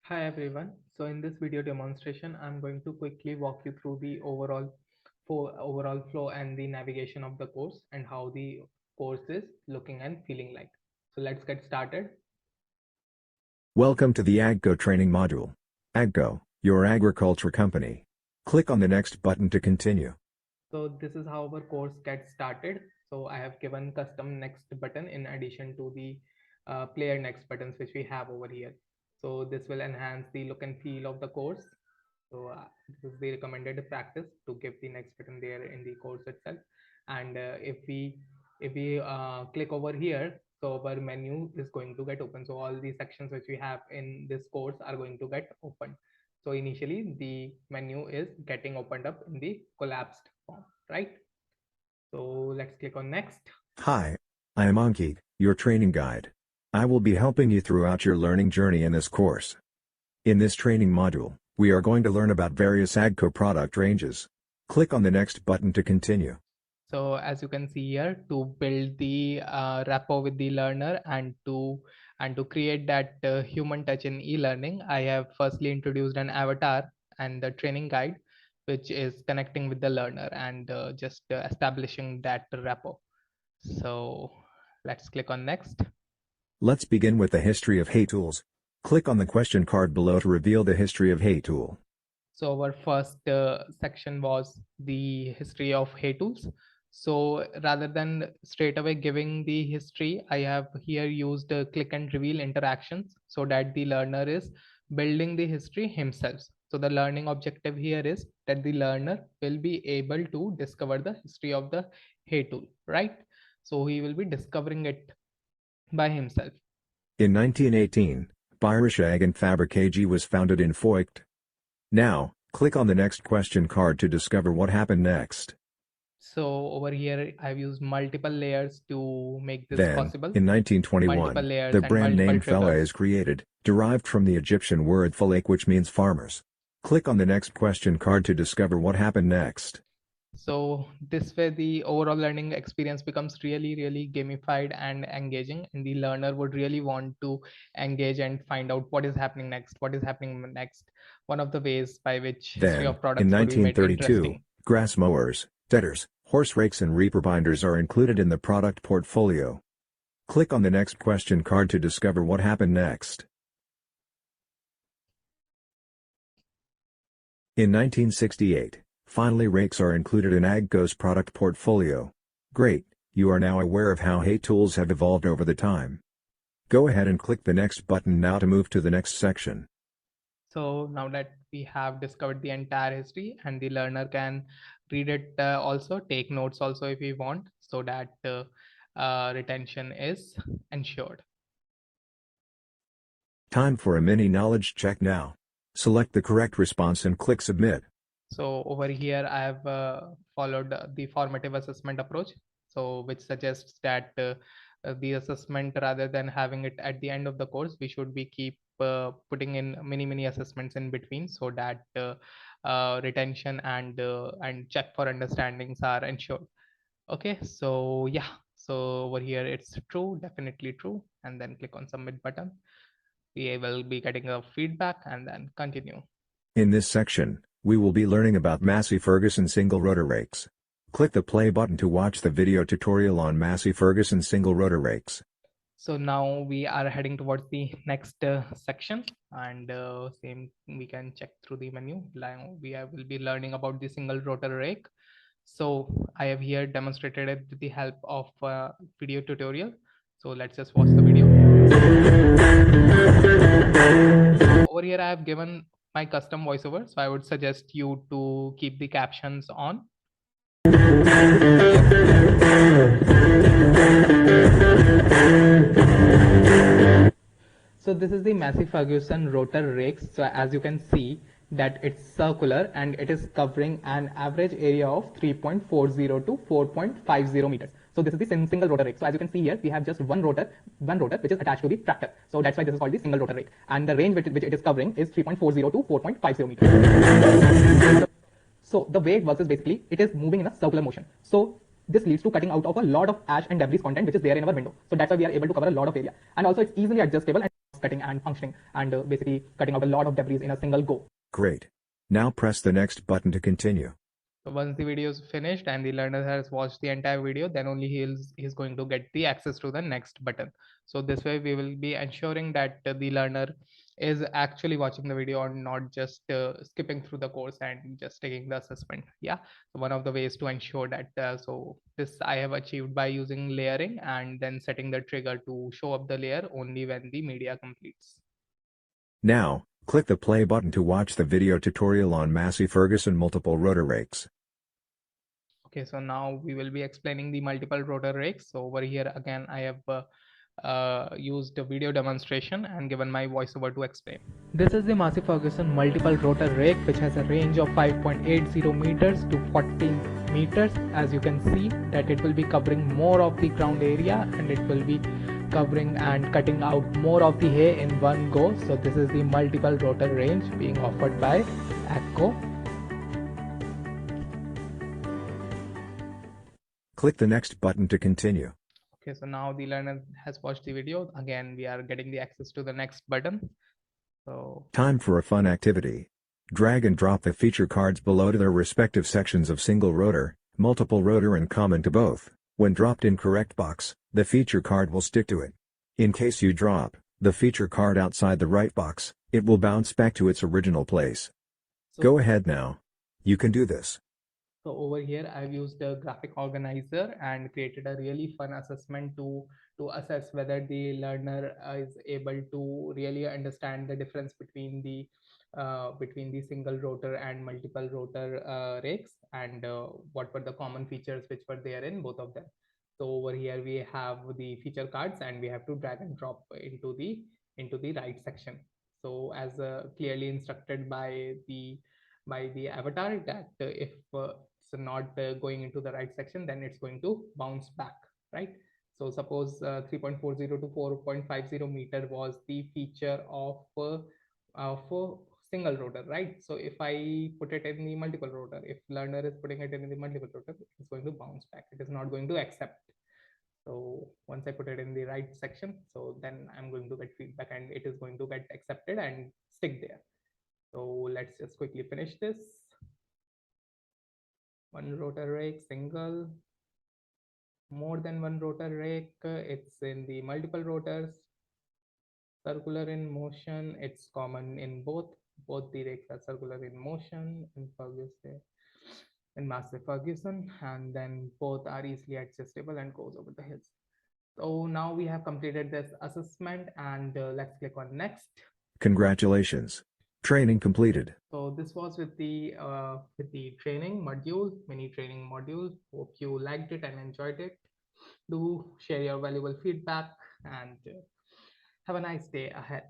Hi everyone. So in this video demonstration, I'm going to quickly walk you through the overall flow and the navigation of the course and how the course is looking and feeling like. So let's get started. Welcome to the AGCO training module. AGCO, your agriculture company. Click on the next button to continue. So this is how our course gets started. So I have given custom next button in addition to the player next buttons which we have over here. So this will enhance the look and feel of the course. So this is the recommended practice to give the next button there in the course itself. And if we click over here, so our menu is going to get open. So all the sections which we have in this course are going to get opened. So initially the menu is getting opened up in the collapsed form, right? So let's click on next. Hi, I am Ankit, your training guide. I will be helping you throughout your learning journey in this course. In this training module, we are going to learn about various AGCO product ranges. Click on the next button to continue. So as you can see here, to build the rapport with the learner and to create that human touch in e-learning, I have firstly introduced an avatar and the training guide, which is connecting with the learner and just establishing that rapport. So let's click on next. Let's begin with the history of Hey Tools. Click on the question card below to reveal the history of Hey Tool. So our first section was the history of Hey Tools. So rather than straight away giving the history, I have here used click and reveal interactions so that the learner is building the history himself. So the learning objective here is that the learner will be able to discover the history of the Hey Tool, right? So he will be discovering it by himself. In 1918, Bayerisch Ag and Fabrik AG was founded in Feucht. Now, click on the next question card to discover what happened next. So over here, I've used multiple layers to make this Then, possible. in Multiple 1921, layers the and brand multiple name Fella triggers. is created, derived from the Egyptian word falak, which means farmers. Click on the next question card to discover what happened next. So this way the overall learning experience becomes really gamified and engaging, and the learner would really want to engage and find out what is happening next. One of the ways by which history Then, of in products could be made 1932, interesting. grass mowers, tedders, horse rakes and reaper binders are included in the product portfolio. Click on the next question card to discover what happened next. In 1968, finally rakes are included in AGCO's product portfolio. Great, you are now aware of how Hey Tools have evolved over the time. Go ahead and click the next button now to move to the next section. So now that we have discovered the entire history, and the learner can read it also, take notes also if we want, so that retention is ensured. Time for a mini knowledge check now. Select the correct response and click submit. So over here, I have followed the formative assessment approach. So which suggests that the assessment, rather than having it at the end of the course, we should be keep putting in many assessments in between, so that retention and check for understandings are ensured. Okay, so yeah, so over here it's true, definitely true, and then click on submit button. We will be getting a feedback and then continue. In this section, we will be learning about Massey Ferguson single rotor rakes. Click the play button to watch the video tutorial on Massey Ferguson single rotor rakes. So now we are heading towards the next section, and same we can check through the menu. Will be learning about the single rotor rake. So I have here demonstrated it with the help of video tutorial. So let's just watch the video. Over here I have given my custom voiceover, so I would suggest you to keep the captions on. So this is the Massey Ferguson rotor rakes. So as you can see that it's circular and it is covering an average area of 3.40 to 4.50 meters. So this is the single rotor rake. So as you can see here, we have just one rotor which is attached to the tractor. So that's why this is called the single rotor rake. And the range which it is covering is 3.40 to 4.50 meters. So the way it works is basically it is moving in a circular motion. So this leads to cutting out of a lot of ash and debris content which is there in our window. So that's why we are able to cover a lot of area. And also it's easily adjustable and cutting and functioning, and basically cutting out a lot of debris in a single go. Great. Now press the next button to continue. So once the video is finished and the learner has watched the entire video, then only he's going to get the access to the next button. So this way we will be ensuring that the learner is actually watching the video and not just skipping through the course and just taking the assessment. Yeah. So one of the ways to ensure that so this I have achieved by using layering and then setting the trigger to show up the layer only when the media completes. Now, click the play button to watch the video tutorial on Massey Ferguson multiple rotor rakes. Okay, so now we will be explaining the multiple rotor rakes. So over here again, I have used a video demonstration and given my voiceover to explain. This is the Massey Ferguson multiple rotor rake, which has a range of 5.80 meters to 14 meters. As you can see that it will be covering more of the ground area and it will be covering and cutting out more of the hay in one go. So this is the multiple rotor range being offered by AGCO. Click the next button to continue. Okay, so now the learner has watched the video. Again, we are getting the access to the next button. So Time for a fun activity. Drag and drop the feature cards below to their respective sections of single rotor, multiple rotor and common to both. When dropped in correct box, the feature card will stick to it. In case you drop the feature card outside the right box, it will bounce back to its original place. Go ahead now. You can do this. So over here, I've used a graphic organizer and created a really fun assessment to assess whether the learner is able to really understand the difference between the single rotor and multiple rotor rakes, and what were the common features which were there in both of them. So over here we have the feature cards and we have to drag and drop into the right section. So as clearly instructed by the avatar, that if it's not going into the right section, then it's going to bounce back, right? So suppose 3.40 to 4.50 meter was the feature of single rotor, right? So if I put it in the multiple rotor, if learner is putting it in the multiple rotor, it's going to bounce back, it is not going to accept. So once I put it in the right section, so then I'm going to get feedback and it is going to get accepted and stick there. So let's just quickly finish this. One rotor rake, single. More than one rotor rake, it's in the multiple rotors. Circular in motion, it's common in both the rakes are circular in motion in Ferguson, in Massey Ferguson, and then both are easily adjustable and goes over the hills. So now we have completed this assessment and let's click on next. Congratulations. Training completed. So this was with the training module, mini training module. Hope you liked it and enjoyed it. Do share your valuable feedback and have a nice day ahead.